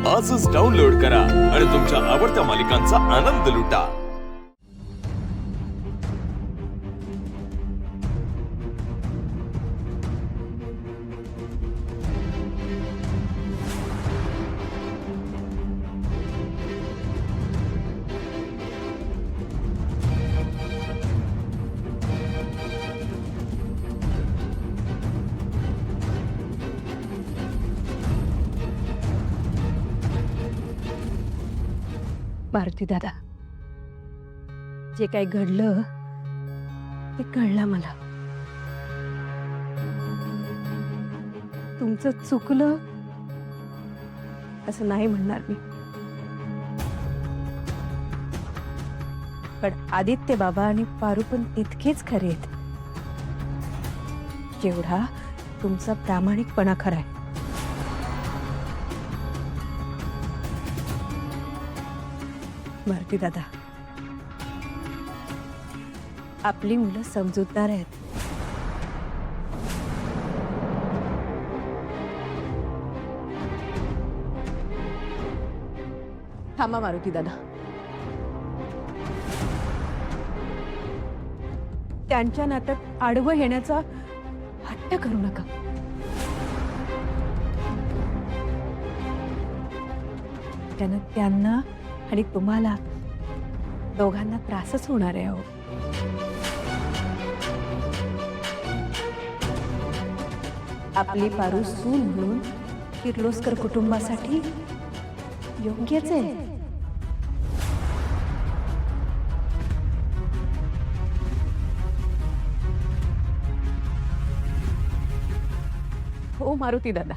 आजच डाउनलोड करा आणि तुमच्या आवडत्या मालिकांचा आनंद लुटा। मारुती दादा, जे काही घडलं ते कळलं मला। तुमचं चुकलं असं नाही म्हणणार मी, पण आदित्य बाबा आणि पारू पण तितकेच खरे आहेत जेवढा तुमचा प्रामाणिकपणा खरा आहे। मारुती दादा, आपली मुलं समजूतदार आहेत। थांबा मारुती दादा, त्यांच्या नात्यात आडवं येण्याचा हट्ट करू नका। त्यानं त्यांना आणि तुम्हाला दोघांना त्रासच होणार आहे। आपली पारू सून म्हणून किर्लोस्कर कुटुंबासाठी योग्यच आहे। हो मारुती दादा,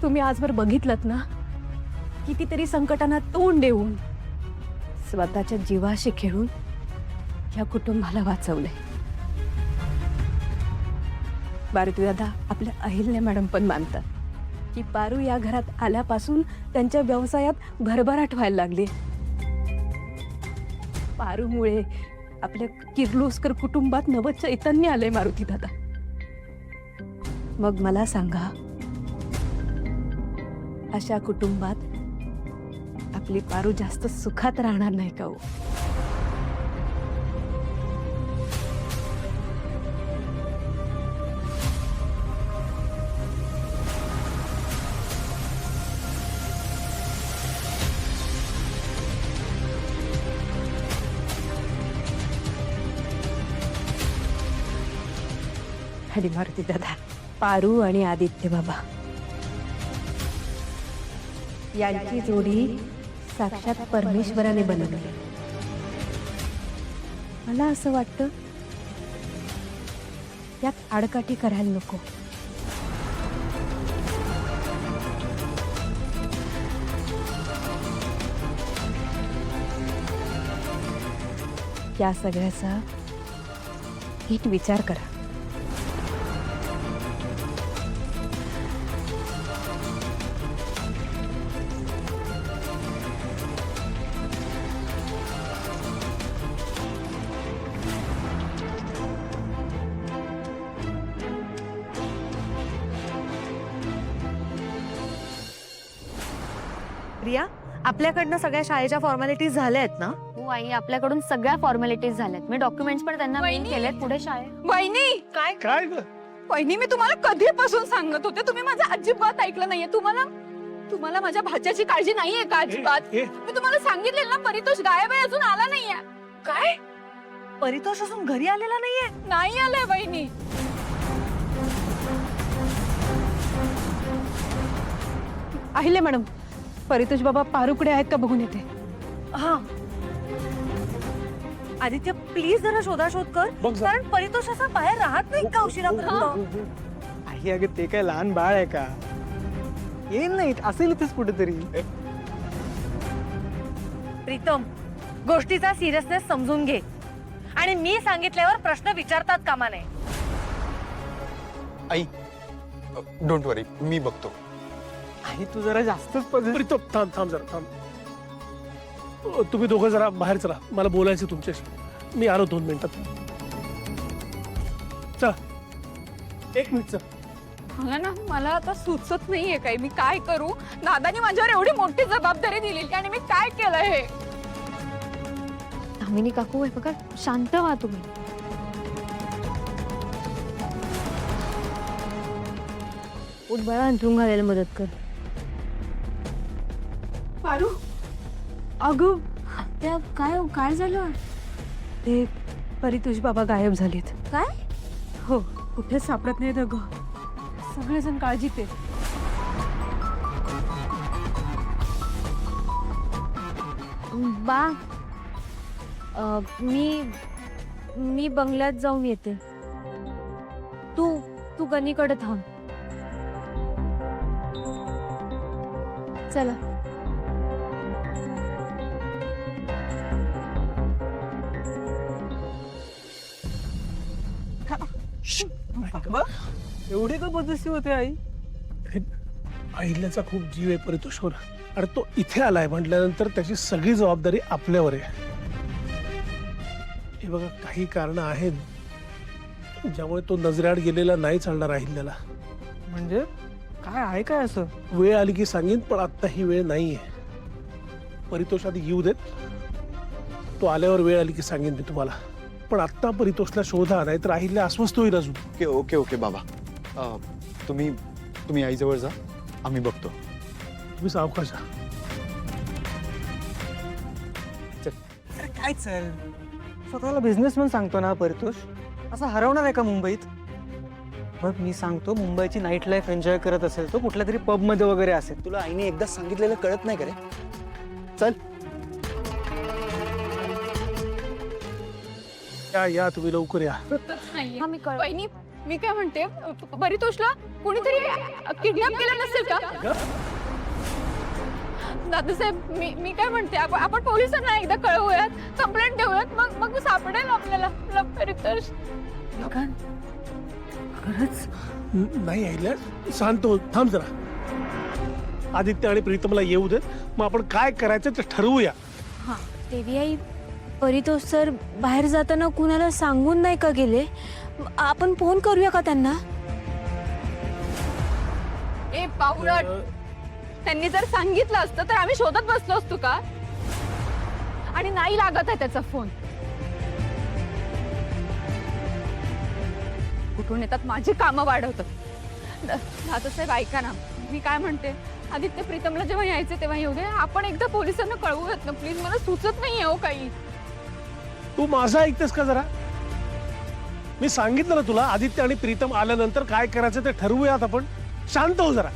तुम्ही आजवर बघितलत ना, कितीतरी संकटांना तोंड देऊन स्वतःच्या जीवाशी खेळून या कुटुंबाला वाचवले। मारुती दादा, आपल्या अहिल्या मॅडम पण मानतात की पारू या घरात आल्यापासून त्यांच्या व्यवसायात भरभराट व्हायला लागली। पारूमुळे आपल्या किर्लोस्कर कुटुंबात नवं चैतन्य आलंय। मारुती दादा, मग मला सांगा, अशा कुटुंबात आपली पारू जास्त सुखात राहणार नाही का हो? आणि मारुती दादा, पारू आणि आदित्य बाबा यांची जोडी साक्षात परमेश्वराने बनवली। मला असं वाटतं यात आडकाठी करायला नको। या सगळ्याचा नीट विचार करा। प्रिया, आपल्याकडनं सगळ्या शाळेच्या फॉर्मॅलिटीज झाल्या आहेत ना? हो आई, आपल्याकडून सगळ्या फॉर्मॅलिटीज झाल्यात। मी डॉक्युमेंट्स पण त्यांना मेल केलेत पुढे शाळेत। वहिनी, काय काय ग वहिनी, मी तुम्हाला कधीपासून सांगत होते, तुम्ही माझं अजिबात ऐकलं नाहीये। तुम्हाला माझ्या भाच्याची काळजी नाहीये का अजिबात? मी तुम्हाला सांगितलेलं ना, परितोष गायब आहे, अजून आला नाहीये। काय? परितोष अजून घरी आलेला नाहीये? नाही आलाय वहिनी। अहिले मॅडम, परितोष बाबा पारूकडे आहेत का बघून येते। हा, आदित्य प्लीज जरा शोधाशोध कर, कारण परितोष असा बाहेर राहत नाही का उशिरापर्यंत? आई अगं, ते काय लहान बाळ आहे का? येईल नाही, असेल इथेच कुठेतरी। प्रीतम, गोष्टीचा सिरियसनेस समजून घे आणि मी सांगितल्यावर प्रश्न विचारतात कामा नये। आई, डोंट वरी, मी बघतो। आई तू जरा जास्तच प्रीतम, थांब थांब जरा थांब। तुम्ही दोघं जरा बाहेर चला, मला बोलायचं तुमच्याशी। मी आलो 2 मिनिटात। चल, 1 मिनिट चल। मला आता सुचत नाहीये काही. मी काय करू? दादानी माझ्यावर एवढी मोठी जबाबदारी दिलेली आणि मी काय केलं हे? दामिनी काकू हे बघा, शांत व्हा तुम्ही. उठ बाळा, अंथरूण घालायला मदत कर. पारू, अगं त्या काय झालं? ते परितोष बाबा गायब झालेत. काय? हो, कुठे सापडत नाहीत अगं. सगळेजण काळजीत आहेत. बा मी बंगल्यात जाऊन येते. तू गणीकडे थांब. चला. एवढे का बदस्ती होते आई? अहिल्याचा खूप जीव आहे परितोषवर, आणि तो इथे आलाय म्हटल्यानंतर त्याची सगळी जबाबदारी आपल्यावर आहे. हे बघा, काही कारण आहेत ज्यामुळे तो नजरेआड गेलेला नाही चालणार अहिल्याला. म्हणजे काय आहे काय असं? वेळ आली की सांगेन, पण आता ही वेळ नाहीये. परितोष आधी येऊ देत, तो आल्यावर वेळ आली की सांगेन मी तुम्हाला. पण आता परितोषला शोधा, नाहीतर अहिल्या अस्वस्थ होईल अजून. ओके ओके ओके बाबा, तुम्ही आईजवळ जा, आम्ही बघतो. तुम्ही सावकाश जा. अरे काय चल, स्वतःला बिझनेसमॅन सांगतो ना परितोष, असं हरवणार आहे का मुंबईत? बघ मी सांगतो, मुंबईची नाईट लाईफ एन्जॉय करत असेल तो कुठल्या तरी पब मध्ये वगैरे असेल. तुला आईने एकदा सांगितलेलं कळत नाही का रे? चल या तुम्ही लवकर या. हा, मी कळ. वहिनी, मी काय म्हणते, परितोषला कोणीतरी किडनॅप केलं नसेल का? दादासाहेब, मी काय म्हणते, आपण पोलिसांना एकदा कळवूयात, कंप्लेंट देऊयात, मग सापडेल आपल्याला परितोष. खरंच नाही अहिल्या, शांत हो, थांब जरा. आदित्य आणि प्रीतमला येऊ देत, मग आपण काय करायचं ते ठरवूया. देवी आई, परितोष सर बाहेर जाताना कुणाला सांगून नाही का गेले? आपण फोन करूया का त्यांना? ए पावरट, त्यांनी जर सांगितलं असतं तर आम्ही शोधत बसलो असतो का? आणि नाही लागत आहे त्याचा फोन. कुठून येतात माझी कामं वाढवतात. दादासाहेब ऐका ना, मी काय म्हणते, आदित्य प्रीतमला जेव्हा यायचे तेव्हा येऊ दे, आपण एकदा पोलिसांना कळवूयात ना प्लीज. मला सुचत नाही हो काही. तू माझं ऐकतेस का जरा? मी सांगितलं ना तुला, आदित्य आणि प्रीतम आल्यानंतर काय करायचं ते ठरवूयात आपण. शांत हो जरा.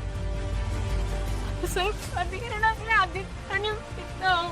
साहेब, आदित्य आणि प्रीतम